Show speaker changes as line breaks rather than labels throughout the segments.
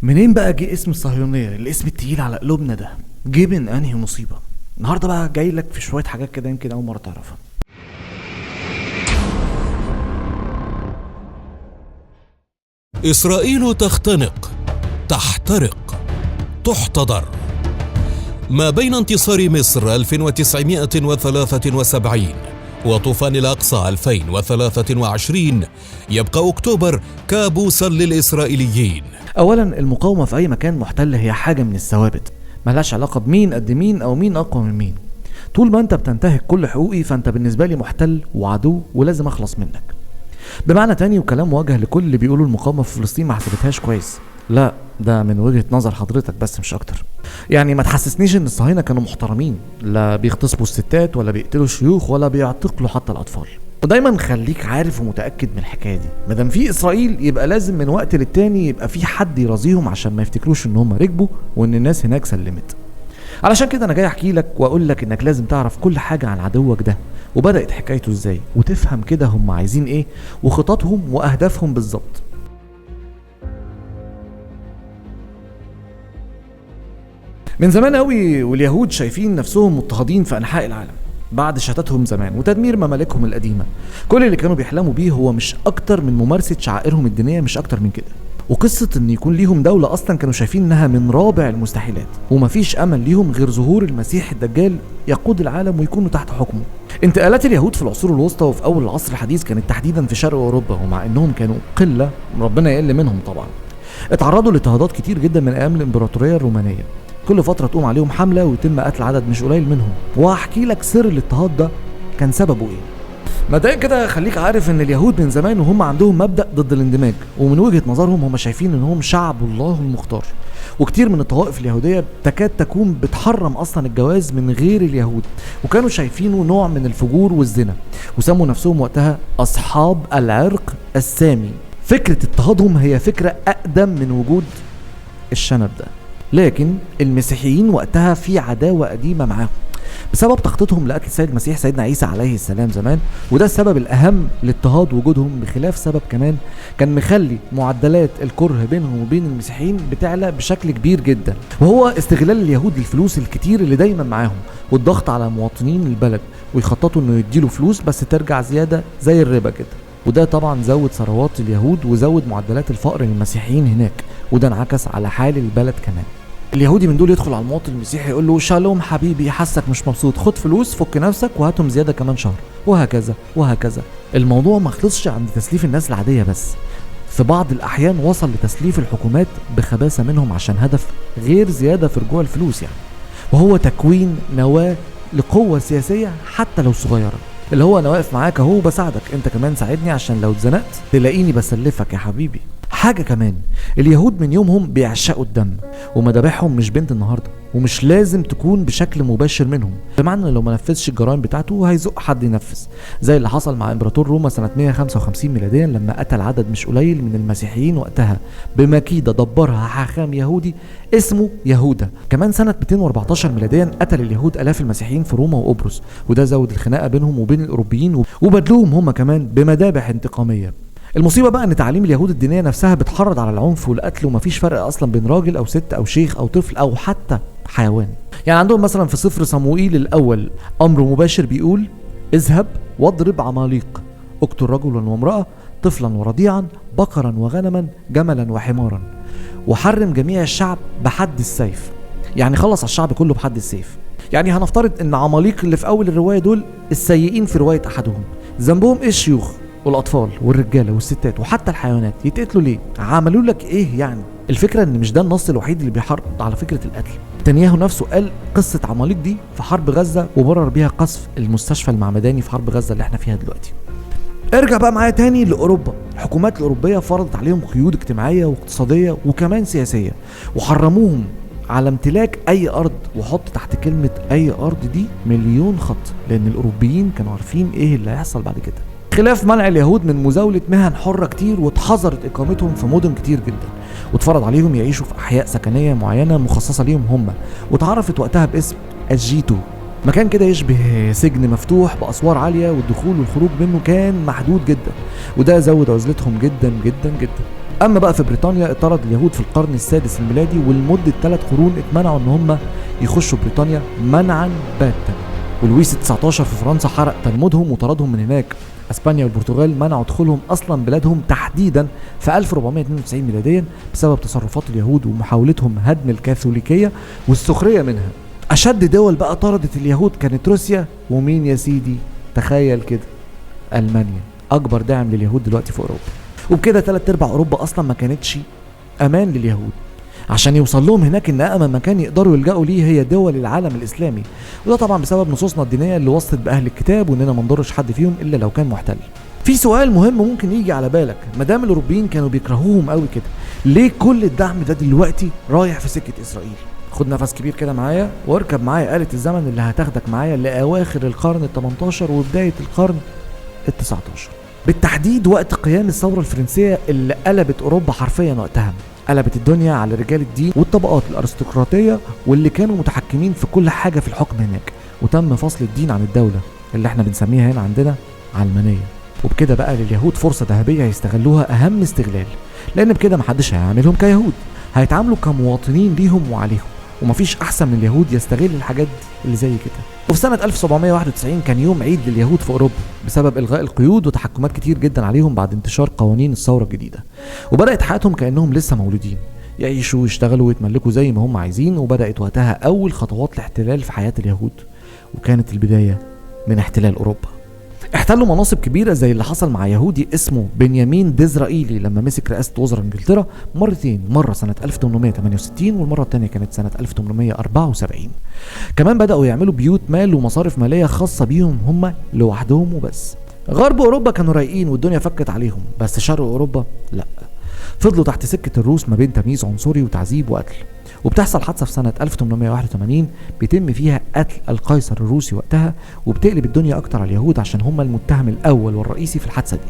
منين بقى جه اسم الصهيونية، الاسم التقيل على قلوبنا ده؟ جه من انهي مصيبة؟ النهاردة بقى جاي لك في شوية حاجات كده يمكن أول مرة تعرفها.
إسرائيل تختنق، تحترق، تحتضر. ما بين انتصار مصر 1973 وطوفان الأقصى 2023 يبقى أكتوبر كابوسا للإسرائيليين.
أولا، المقاومة في أي مكان محتل هي حاجة من الثوابت، ملهاش علاقة بمين قد مين أو مين أقوى من مين. طول ما أنت بتنتهك كل حقوقي فأنت بالنسبة لي محتل وعدو ولازم أخلص منك. بمعنى تاني وكلام موجه لكل اللي بيقولوا المقاومة في فلسطين ما حسبتهاش كويس، لا ده من وجهة نظر حضرتك بس مش أكتر. يعني ما تحسسنيش إن الصهاينة كانوا محترمين، لا بيغتصبوا الستات ولا بيقتلوا الشيوخ ولا بيعتقلوا حتى الأطفال. ودايما خليك عارف ومتأكد من الحكاية دي، مادام في إسرائيل يبقى لازم من وقت للتاني يبقى في حد يرازيهم عشان ما يفتكروش إن هم ركبوا وإن الناس هناك سلمت. علشان كده أنا جاي أحكي لك وأقول لك إنك لازم تعرف كل حاجة عن عدوك ده وبدأت حكايته إزاي، وتفهم كده هم عايزين إيه وخططهم وأهدافهم بالظبط. من زمان قوي واليهود شايفين نفسهم مضطهدين في أنحاء العالم بعد شتاتهم زمان وتدمير ممالكهم القديمة. كل اللي كانوا بيحلموا بيه هو مش أكتر من ممارسة شعائرهم الدينية، مش أكتر من كده. وقصة إن يكون ليهم دولة أصلا كانوا شايفين إنها من رابع المستحيلات، ومفيش أمل ليهم غير ظهور المسيح الدجال يقود العالم ويكونوا تحت حكمه. انتقالات اليهود في العصور الوسطى وفي أول العصر الحديث كانت تحديدا في شرق أوروبا، ومع إنهم كانوا قلة ربنا يقل منهم طبعا، اتعرضوا لاضطهادات كتير جدا من أيام الإمبراطورية الرومانية. كل فترة تقوم عليهم حملة ويتم قتل عدد مش قليل منهم، وهحكي لك سر الاضطهاد ده كان سببه ايه. مبدئيا كده خليك عارف ان اليهود من زمان وهم عندهم مبدأ ضد الاندماج، ومن وجهة نظرهم هم شايفين انهم شعب الله المختار. وكتير من الطوائف اليهودية تكاد تكون بتحرم اصلا الجواز من غير اليهود، وكانوا شايفينه نوع من الفجور والزنا، وسموا نفسهم وقتها اصحاب العرق السامي. فكرة اضطهادهم هي فكرة اقدم من وجود الشنب ده، لكن المسيحيين وقتها في عداوة قديمة معاهم بسبب تخطيطهم لقتل السيد المسيح سيدنا عيسى عليه السلام زمان، وده السبب الأهم لاضطهاد وجودهم، بخلاف سبب كمان كان مخلي معدلات الكره بينهم وبين المسيحيين بتعلى بشكل كبير جدا، وهو استغلال اليهود للفلوس الكتير اللي دايما معاهم والضغط على مواطنين البلد، ويخططوا انه يديله فلوس بس ترجع زيادة زي الربا كده. وده طبعا زود ثروات اليهود وزود معدلات الفقر للمسيحيين هناك، وده انعكس على حال البلد كمان. اليهودي من دول يدخل على المواطن المسيحي يقول له شالوم حبيبي، حاسك مش مبسوط، خد فلوس فك نفسك وهاتهم زياده كمان شهر، وهكذا وهكذا. الموضوع ما خلصش عند تسليف الناس العاديه بس، في بعض الاحيان وصل لتسليف الحكومات بخباثه منهم عشان هدف غير زياده في رجوع الفلوس يعني، وهو تكوين نواه لقوه سياسيه حتى لو صغيره، اللي هو انا واقف معاك اهو بساعدك، انت كمان ساعدني عشان لو اتزنقت تلاقيني بسلفك يا حبيبي. حاجة كمان، اليهود من يومهم بيعشقوا الدم، ومذابحهم مش بنت النهارده، ومش لازم تكون بشكل مباشر منهم، بمعنى لو ما نفذش الجرائم بتاعته هيزق حد ينفذ، زي اللي حصل مع امبراطور روما سنة 155 ميلاديا لما قتل عدد مش قليل من المسيحيين وقتها بمكيدة دبرها حاخام يهودي اسمه يهودا. كمان سنة 214 ميلاديا قتل اليهود آلاف المسيحيين في روما وقبرص، وده زود الخناقة بينهم وبين الأوروبيين وبدلوهم هم كمان بمذابح انتقامية. المصيبة بقى ان تعاليم اليهود الدينية نفسها بتحرض على العنف والقتل، ومفيش فرق اصلا بين راجل او ست او شيخ او طفل او حتى حيوان. يعني عندهم مثلا في سفر صموئيل الاول امر مباشر بيقول اذهب واضرب عماليق، اقتل رجلا وامرأة، طفلا ورضيعا، بقرا وغنما، جملا وحمارا، وحرم جميع الشعب بحد السيف. يعني خلص على الشعب كله بحد السيف. يعني هنفترض ان عماليق اللي في اول الرواية دول السيئين في رواية احدهم، ذنبهم ايه؟ الشيوخ والاطفال والرجاله والستات وحتى الحيوانات يتقتلوا ليه؟ عملوا لك ايه يعني؟ الفكره ان مش ده النص الوحيد اللي بيحرض على فكره القتل. نتنياهو نفسه قال قصه عماليق دي في حرب غزه وبرر بيها قصف المستشفى المعمداني في حرب غزه اللي احنا فيها دلوقتي. ارجع بقى معايا تاني لاوروبا. الحكومات الاوروبيه فرضت عليهم قيود اجتماعيه واقتصاديه وكمان سياسيه، وحرموهم على امتلاك اي ارض، وحط تحت كلمه اي ارض دي مليون خط، لان الاوروبيين كانوا عارفين ايه اللي هيحصل بعد كده. خلاف منع اليهود من مزاولة مهن حرة كتير، واتحظرت إقامتهم في مدن كتير جدا، واتفرض عليهم يعيشوا في أحياء سكنية معينة مخصصة ليهم هم، واتعرفت وقتها باسم الجيتو، مكان كده يشبه سجن مفتوح بأسوار عالية، والدخول والخروج منه كان محدود جدا، وده زود عزلتهم جدا جدا جدا. اما بقى في بريطانيا اتطرد اليهود في القرن السادس الميلادي، ولمده 3 قرون اتمنعوا ان هم يخشوا بريطانيا منعا باتا. ولويس ال19 في فرنسا حرق تلمودهم وطردهم من هناك. اسبانيا والبرتغال منعوا دخولهم اصلا بلادهم تحديدا في 1492 ميلاديا بسبب تصرفات اليهود ومحاولتهم هدم الكاثوليكيه والسخريه منها. اشد دول بقى طردت اليهود كانت روسيا، ومين يا سيدي؟ تخيل كده، المانيا، اكبر داعم لليهود دلوقتي في اوروبا. وبكده 3/4 اوروبا اصلا ما كانتش امان لليهود. عشان يوصل لهم هناك ان امن مكان يقدروا يلجأوا ليه هي دول العالم الاسلامي، وده طبعا بسبب نصوصنا الدينيه اللي وصت باهل الكتاب واننا ما نضرش حد فيهم الا لو كان محتل. في سؤال مهم ممكن يجي على بالك، ما دام الاوروبيين كانوا بيكرهوهم قوي كده، ليه كل الدعم ده دلوقتي رايح في سكه اسرائيل؟ خد نفس كبير كده معايا واركب معايا آلة الزمن اللي هتاخدك معايا لاواخر القرن ال18 وبدايه القرن ال19، بالتحديد وقت قيام الثوره الفرنسيه اللي قلبت اوروبا حرفيا وقتها. قلبت الدنيا على رجال الدين والطبقات الارستقراطيه واللي كانوا متحكمين في كل حاجه في الحكم هناك، وتم فصل الدين عن الدوله اللي احنا بنسميها هنا عندنا علمانيه. وبكده بقى لليهود فرصه ذهبيه هيستغلوها اهم استغلال، لان بكده محدش هيعاملهم كيهود، هيتعاملوا كمواطنين ليهم وعليهم، ومفيش احسن من اليهود يستغل الحاجات اللي زي كده. وفي سنه 1791 كان يوم عيد لليهود في اوروبا بسبب الغاء القيود وتحكمات كتير جدا عليهم بعد انتشار قوانين الثوره الجديده، وبدات حياتهم كانهم لسه مولودين، يعيشوا ويشتغلوا ويتملكوا زي ما هم عايزين. وبدات وقتها اول خطوات الاحتلال في حياه اليهود، وكانت البدايه من احتلال اوروبا. احتلوا مناصب كبيره زي اللي حصل مع يهودي اسمه بنيامين ديزرائيلي لما مسك رئاسه وزراء انجلترا مرتين، مره سنه 1868 والمره الثانيه كانت سنه 1874. كمان بداوا يعملوا بيوت مال ومصارف ماليه خاصه بيهم هم لوحدهم وبس. غرب اوروبا كانوا رايقين والدنيا فكت عليهم، بس شرق اوروبا لا، فضلوا تحت سكه الروس ما بين تمييز عنصري وتعذيب وقتل. وبتحصل حادثه في سنه 1881 بيتم فيها قتل القيصر الروسي وقتها، وبتقلب الدنيا اكتر على اليهود عشان هم المتهم الاول والرئيسي في الحادثه دي.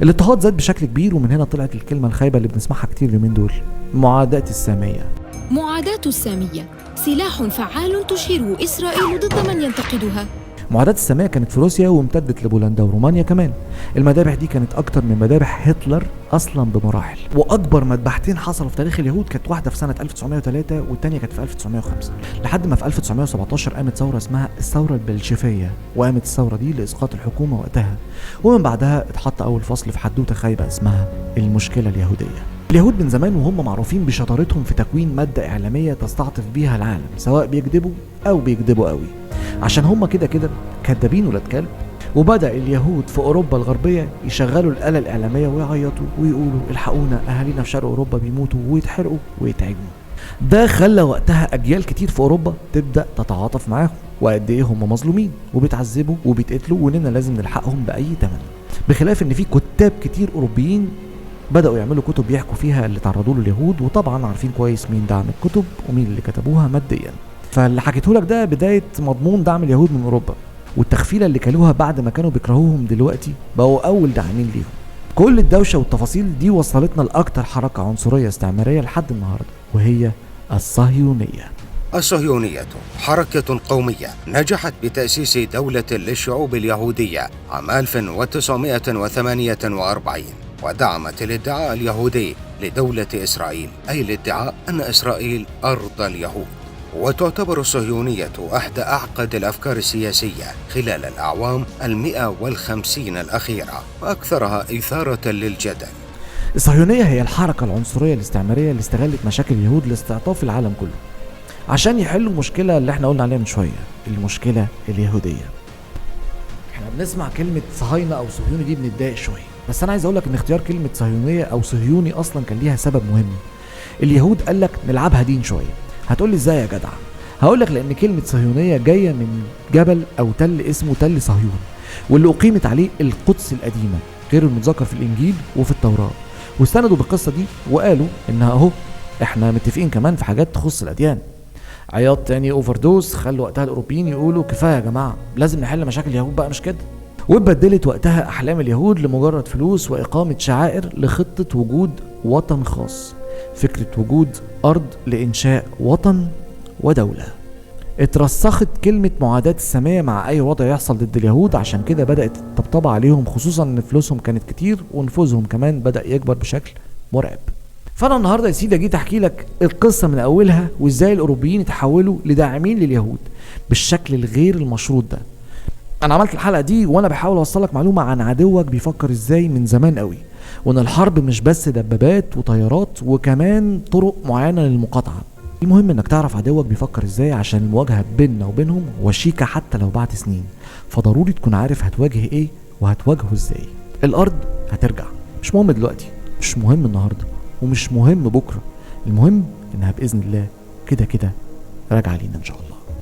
الاضطهاد زاد بشكل كبير، ومن هنا طلعت الكلمه الخايبه اللي بنسمعها كتير اليومين دول، معاداة الساميه.
معاداة السامية سلاح فعال تشهره إسرائيل ضد من ينتقدها.
معاداة السامية كانت في روسيا وامتدت لبولندا ورومانيا كمان. المذابح دي كانت اكتر من مذابح هتلر اصلا بمراحل، واكبر مذبحتين حصلوا في تاريخ اليهود كانت واحده في سنه 1903 والثانيه كانت في 1905، لحد ما في 1917 قامت ثوره اسمها الثوره البلشفيه، وقامت الثوره دي لاسقاط الحكومه وقتها، ومن بعدها اتحط اول فصل في حدوته خايبه اسمها المشكله اليهوديه. اليهود من زمان وهم معروفين بشطارتهم في تكوين ماده اعلاميه تستعطف بيها العالم، سواء بيكذبوا او بيكذبوا قوي، عشان هم كده كدابين ولاد كلب. وبدأ اليهود في أوروبا الغربية يشغلوا الآلة الإعلامية ويعيطوا ويقولوا الحقونا أهالينا في شرق أوروبا بيموتوا ويتحرقوا ويتعجنوا. ده خلى وقتها أجيال كتير في أوروبا تبدأ تتعاطف معاهم، وقد إيه هم مظلومين وبيتعذبوا وبيتقتلوا وإننا لازم نلحقهم بأي ثمن. بخلاف إن في كتاب كتير أوروبيين بدأوا يعملوا كتب بيحكوا فيها اللي تعرضوا له اليهود، وطبعا عارفين كويس مين دعم الكتب ومين اللي كتبوها ماديا. فاللي حكيته لك ده بداية مضمون دعم اليهود من أوروبا، والتخفيلة اللي كلوها بعد ما كانوا بيكرهوهم دلوقتي بقوا أول داعمين ليهم. كل الدوشة والتفاصيل دي وصلتنا لأكتر حركة عنصرية استعمارية لحد النهاردة، وهي الصهيونية.
الصهيونية حركة قومية نجحت بتأسيس دولة للشعوب اليهودية عام 1948، ودعمت الادعاء اليهودي لدولة إسرائيل، أي الادعاء أن إسرائيل أرض اليهود. وتعتبر الصهيونية أحد أعقد الأفكار السياسية خلال الأعوام 150 الأخيرة، وأكثرها إثارة للجدل.
الصهيونية هي الحركة العنصرية الاستعمارية اللي استغلت مشاكل اليهود لاستعطاف العالم كله عشان يحلوا المشكلة اللي احنا قلنا عليها من شوية، المشكلة اليهودية. احنا بنسمع كلمة صهاينة أو صهيوني دي بنتضايق شوية، بس أنا عايز أقولك إن اختيار كلمة صهيونية أو صهيوني أصلا كان ليها سبب مهم. اليهود قالك نلعبها دين شوية. هتقولي ازاي يا جدع؟ هقولك لأن كلمة صهيونية جاية من جبل أو تل اسمه تل صهيون، واللي أقيمت عليه القدس القديمة غير المتذكر في الإنجيل وفي التوراة، واستندوا بالقصة دي وقالوا إنها أهو إحنا متفقين كمان في حاجات تخص الأديان. عياط تاني اوفر دوز خلوا وقتها الأوروبيين يقولوا كفاية يا جماعة، لازم نحل مشاكل اليهود بقى مش كده. واتبدلت وقتها أحلام اليهود لمجرد فلوس وإقامة شعائر لخطة وجود وطن خاص، فكرة وجود أرض لإنشاء وطن ودولة. اترسخت كلمة معاداة السامية مع أي وضع يحصل ضد اليهود، عشان كده بدأت الطبطبة عليهم، خصوصا إن فلوسهم كانت كتير ونفوذهم كمان بدأ يكبر بشكل مرعب. فانا النهارده يا سيدي جيت احكي لك القصه من اولها، وازاي الاوروبيين اتحولوا لداعمين لليهود بالشكل الغير المشروط ده. انا عملت الحلقه دي وانا بحاول اوصلك معلومه عن عدوك بيفكر ازاي من زمان قوي، وان الحرب مش بس دبابات وطيارات، وكمان طرق معينه للمقاطعه. المهم انك تعرف عدوك بيفكر ازاي، عشان المواجهه بيننا وبينهم وشيكه حتى لو بعد سنين. فضروري تكون عارف هتواجه ايه وهتواجهه ازاي. الارض هترجع، مش مهم دلوقتي، مش مهم النهارده، ومش مهم بكره، المهم انها باذن الله كده كده راجعه لينا ان شاء الله.